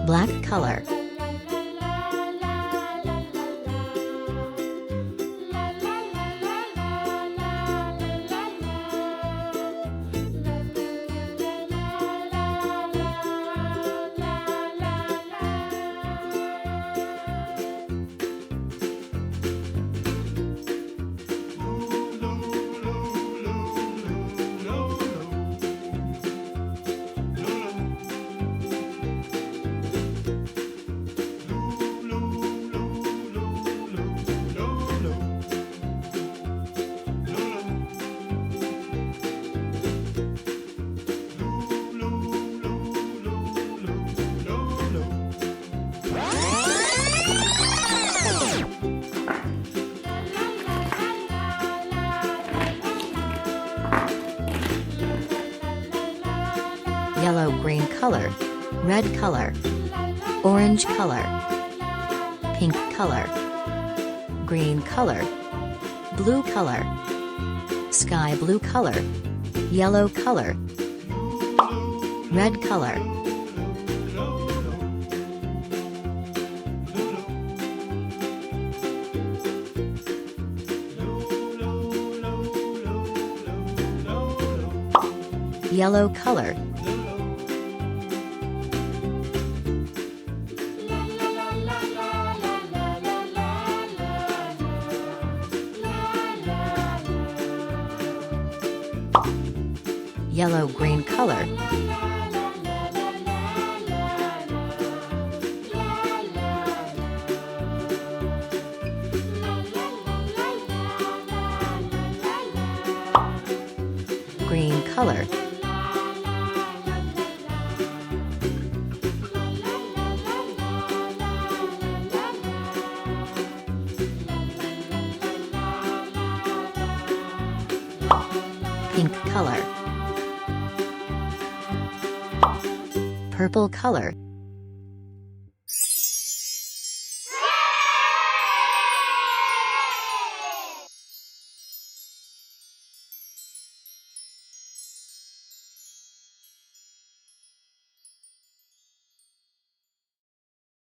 black color, yellow-green color, red color, orange color, pink color, green color, blue color, sky blue color, yellow color, red color, yellow color, yellow-green color, green color, pink color, purple color,